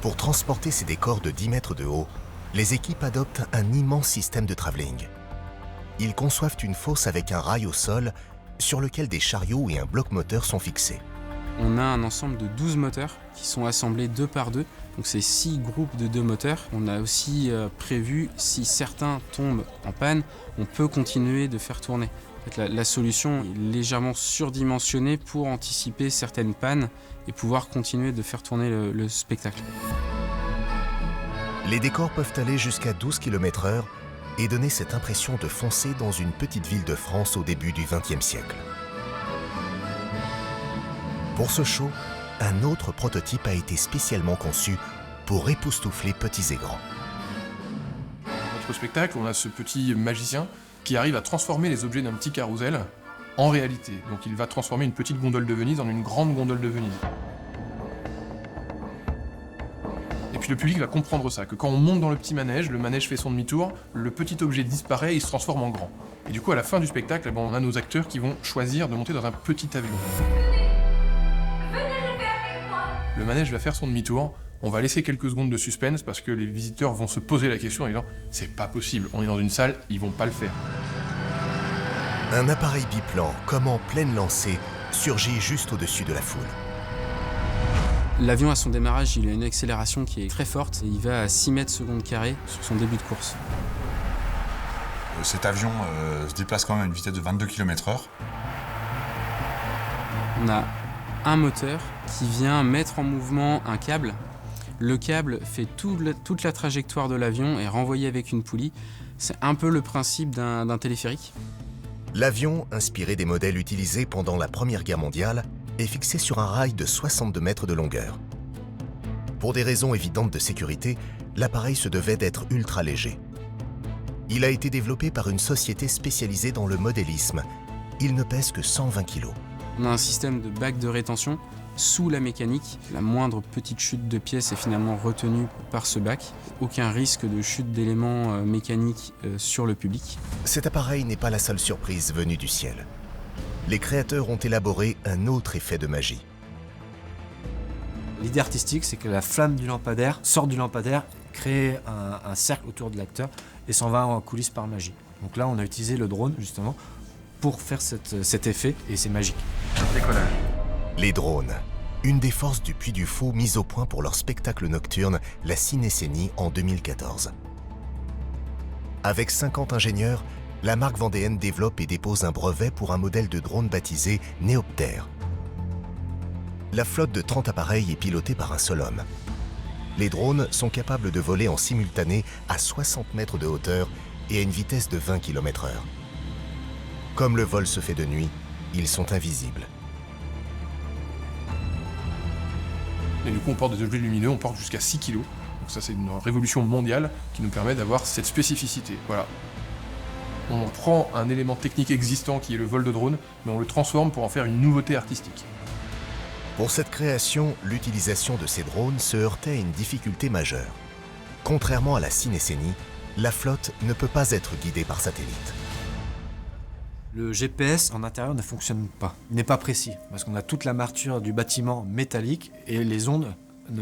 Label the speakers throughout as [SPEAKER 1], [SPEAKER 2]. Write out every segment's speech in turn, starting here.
[SPEAKER 1] Pour transporter ces décors de 10 mètres de haut, les équipes adoptent un immense système de travelling. Ils conçoivent une fosse avec un rail au sol sur lequel des chariots et un bloc moteur sont fixés.
[SPEAKER 2] On a un ensemble de 12 moteurs qui sont assemblés 2 par 2. Donc c'est 6 groupes de 2 moteurs. On a aussi prévu, si certains tombent en panne, on peut continuer de faire tourner. En fait, la solution est légèrement surdimensionnée pour anticiper certaines pannes et pouvoir continuer de faire tourner le spectacle.
[SPEAKER 1] Les décors peuvent aller jusqu'à 12 km/h et donner cette impression de foncer dans une petite ville de France au début du XXe siècle. Pour ce show, un autre prototype a été spécialement conçu pour époustoufler petits et grands.
[SPEAKER 3] Notre spectacle, on a ce petit magicien qui arrive à transformer les objets d'un petit carrousel en réalité. Donc il va transformer une petite gondole de Venise en une grande gondole de Venise. Et puis le public va comprendre ça, que quand on monte dans le petit manège, le manège fait son demi-tour, le petit objet disparaît et il se transforme en grand. Et du coup, à la fin du spectacle, on a nos acteurs qui vont choisir de monter dans un petit avion. Le manège va faire son demi-tour, on va laisser quelques secondes de suspense parce que les visiteurs vont se poser la question en disant « c'est pas possible, on est dans une salle, ils vont pas le faire ».
[SPEAKER 1] Un appareil biplan, comme en pleine lancée, surgit juste au-dessus de la foule.
[SPEAKER 2] L'avion à son démarrage, il a une accélération qui est très forte et il va à 6 mètres secondes carrés sur son début de course.
[SPEAKER 4] Cet avion se déplace quand même à une vitesse de 22 km/h.
[SPEAKER 2] On a un moteur qui vient mettre en mouvement un câble. Le câble fait toute la trajectoire de l'avion et est renvoyé avec une poulie. C'est un peu le principe d'un téléphérique.
[SPEAKER 1] L'avion, inspiré des modèles utilisés pendant la Première Guerre mondiale, est fixé sur un rail de 62 mètres de longueur. Pour des raisons évidentes de sécurité, l'appareil se devait d'être ultra léger. Il a été développé par une société spécialisée dans le modélisme. Il ne pèse que 120 kg.
[SPEAKER 2] On a un système de bac de rétention sous la mécanique. La moindre petite chute de pièce est finalement retenue par ce bac. Aucun risque de chute d'éléments mécaniques sur le public.
[SPEAKER 1] Cet appareil n'est pas la seule surprise venue du ciel. Les créateurs ont élaboré un autre effet de magie.
[SPEAKER 5] L'idée artistique, c'est que la flamme du lampadaire sort du lampadaire, crée un cercle autour de l'acteur et s'en va en coulisses par magie. Donc là, on a utilisé le drone, justement, pour faire cet effet, et c'est magique.
[SPEAKER 3] Décollage.
[SPEAKER 1] Les drones, une des forces du Puy du Fou mise au point pour leur spectacle nocturne, la Cinécénie, en 2014. Avec 50 ingénieurs, la marque vendéenne développe et dépose un brevet pour un modèle de drone baptisé Néoptère. La flotte de 30 appareils est pilotée par un seul homme. Les drones sont capables de voler en simultané à 60 mètres de hauteur et à une vitesse de 20 km/h. Comme le vol se fait de nuit, ils sont invisibles.
[SPEAKER 3] Et du coup, on porte des objets lumineux, on porte jusqu'à 6 kg. Donc ça, c'est une révolution mondiale qui nous permet d'avoir cette spécificité. Voilà. On prend un élément technique existant qui est le vol de drone, mais on le transforme pour en faire une nouveauté artistique.
[SPEAKER 1] Pour cette création, l'utilisation de ces drones se heurtait à une difficulté majeure. Contrairement à la Cinécénie, la flotte ne peut pas être guidée par satellite.
[SPEAKER 5] Le GPS en intérieur ne fonctionne pas, il n'est pas précis, parce qu'on a toute la marture du bâtiment métallique et les ondes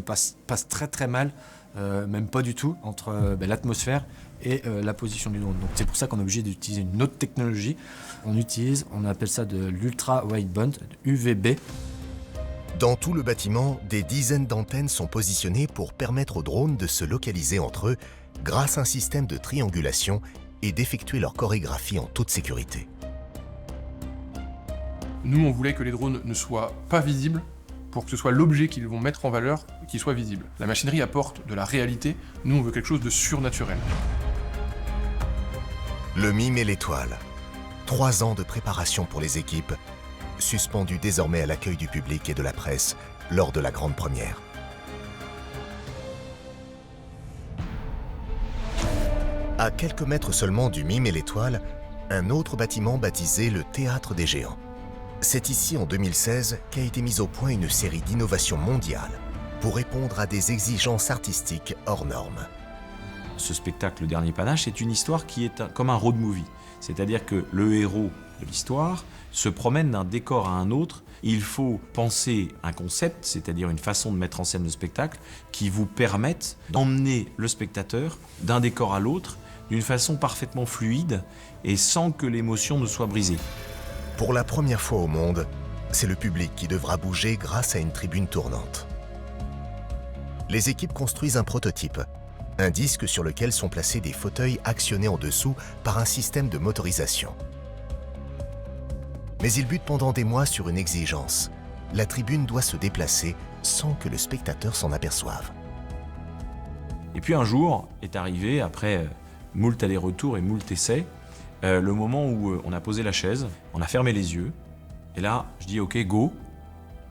[SPEAKER 5] passent très très mal, même pas du tout, entre l'atmosphère et la position du drone. Donc c'est pour ça qu'on est obligé d'utiliser une autre technologie. On appelle ça de l'ultra wideband, UVB.
[SPEAKER 1] Dans tout le bâtiment, des dizaines d'antennes sont positionnées pour permettre aux drones de se localiser entre eux grâce à un système de triangulation et d'effectuer leur chorégraphie en toute sécurité.
[SPEAKER 3] Nous, on voulait que les drones ne soient pas visibles pour que ce soit l'objet qu'ils vont mettre en valeur qui soit visible. La machinerie apporte de la réalité, nous on veut quelque chose de surnaturel.
[SPEAKER 1] Le mime et l'étoile. 3 ans de préparation pour les équipes, suspendues désormais à l'accueil du public et de la presse lors de la grande première. À quelques mètres seulement du mime et l'étoile, un autre bâtiment baptisé le Théâtre des Géants. C'est ici, en 2016, qu'a été mise au point une série d'innovations mondiales pour répondre à des exigences artistiques hors normes.
[SPEAKER 6] Ce spectacle, Le Dernier Panache, c'est une histoire qui est comme un road movie. C'est-à-dire que le héros de l'histoire, se promène d'un décor à un autre. Il faut penser un concept, c'est-à-dire une façon de mettre en scène le spectacle, qui vous permette d'emmener le spectateur d'un décor à l'autre d'une façon parfaitement fluide et sans que l'émotion ne soit brisée.
[SPEAKER 1] Pour la première fois au monde, c'est le public qui devra bouger grâce à une tribune tournante. Les équipes construisent un prototype, un disque sur lequel sont placés des fauteuils actionnés en dessous par un système de motorisation. Mais ils butent pendant des mois sur une exigence. La tribune doit se déplacer sans que le spectateur s'en aperçoive.
[SPEAKER 6] Et puis un jour est arrivé, après moult allers-retours et moult essais, le moment où on a posé la chaise, on a fermé les yeux, et là je dis ok go,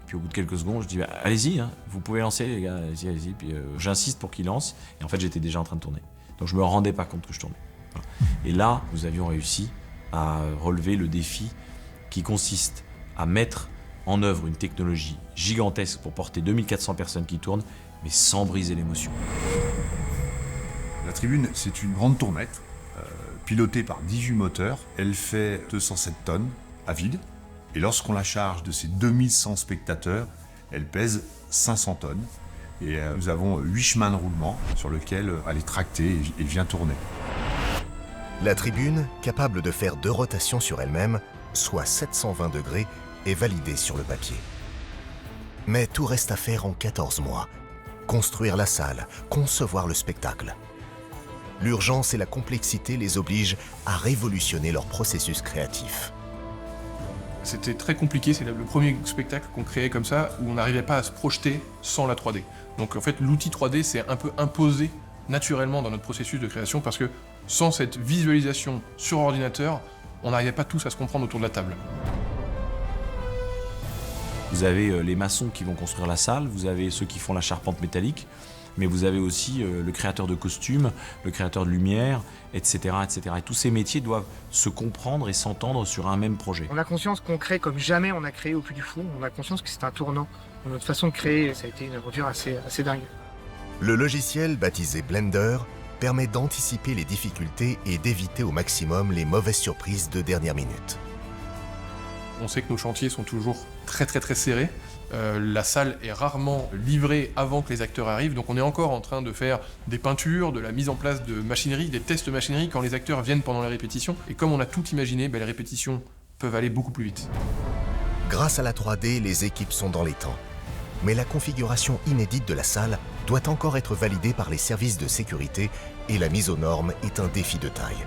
[SPEAKER 6] puis au bout de quelques secondes je dis bah, allez-y, hein, vous pouvez lancer les gars, allez-y, puis j'insiste pour qu'ils lancent, et en fait j'étais déjà en train de tourner. Donc je me rendais pas compte que je tournais. Voilà. Et là nous avions réussi à relever le défi qui consiste à mettre en œuvre une technologie gigantesque pour porter 2400 personnes qui tournent, mais sans briser l'émotion.
[SPEAKER 7] La tribune, c'est une grande tournette, pilotée par 18 moteurs. Elle fait 207 tonnes à vide. Et lorsqu'on la charge de ces 2100 spectateurs, elle pèse 500 tonnes. Et nous avons 8 chemins de roulement sur lesquels elle est tractée et vient tourner.
[SPEAKER 1] La tribune, capable de faire 2 rotations sur elle-même, soit 720 degrés, est validée sur le papier. Mais tout reste à faire en 14 mois. Construire la salle, concevoir le spectacle. L'urgence et la complexité les obligent à révolutionner leur processus créatif.
[SPEAKER 3] C'était très compliqué, c'est le premier spectacle qu'on créait comme ça, où on n'arrivait pas à se projeter sans la 3D. Donc en fait, l'outil 3D s'est un peu imposé naturellement dans notre processus de création, parce que sans cette visualisation sur ordinateur, on n'arrivait pas tous à se comprendre autour de la table.
[SPEAKER 6] Vous avez les maçons qui vont construire la salle, vous avez ceux qui font la charpente métallique, mais vous avez aussi le créateur de costumes, le créateur de lumière, etc., etc. Et tous ces métiers doivent se comprendre et s'entendre sur un même projet.
[SPEAKER 8] On a conscience qu'on crée comme jamais on a créé au Puy du Fou. On a conscience que c'est un tournant. Dans notre façon de créer, ça a été une aventure assez dingue.
[SPEAKER 1] Le logiciel, baptisé Blender, permet d'anticiper les difficultés et d'éviter au maximum les mauvaises surprises de dernière minute.
[SPEAKER 3] On sait que nos chantiers sont toujours très serrés. La salle est rarement livrée avant que les acteurs arrivent, donc on est encore en train de faire des peintures, de la mise en place de machinerie, des tests de machinerie quand les acteurs viennent pendant les répétitions. Et comme on a tout imaginé, les répétitions peuvent aller beaucoup plus vite.
[SPEAKER 1] Grâce à la 3D, les équipes sont dans les temps. Mais la configuration inédite de la salle doit encore être validée par les services de sécurité et la mise aux normes est un défi de taille.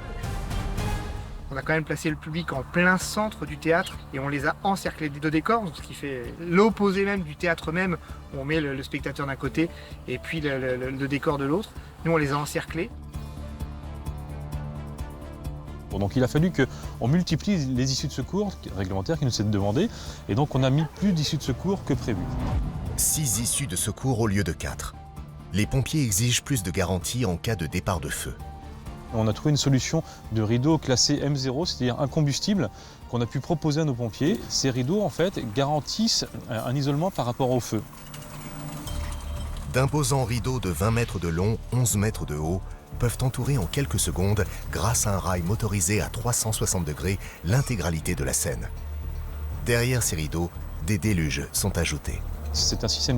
[SPEAKER 8] On a quand même placé le public en plein centre du théâtre et on les a encerclés de décors, ce qui fait l'opposé même du théâtre même, où on met le spectateur d'un côté et puis le décor de l'autre. Nous, on les a encerclés.
[SPEAKER 9] Donc il a fallu qu'on multiplie les issues de secours réglementaires qui nous étaient demandées, et donc on a mis plus d'issues de secours que prévu.
[SPEAKER 1] 6 issues de secours au lieu de 4. Les pompiers exigent plus de garanties en cas de départ de feu.
[SPEAKER 9] On a trouvé une solution de rideau classé M0, c'est-à-dire incombustible, qu'on a pu proposer à nos pompiers. Ces rideaux, en fait, garantissent un isolement par rapport au feu.
[SPEAKER 1] D'imposants rideaux de 20 mètres de long, 11 mètres de haut, peuvent entourer en quelques secondes, grâce à un rail motorisé à 360 degrés, l'intégralité de la scène. Derrière ces rideaux, des déluges sont ajoutés.
[SPEAKER 9] C'est un système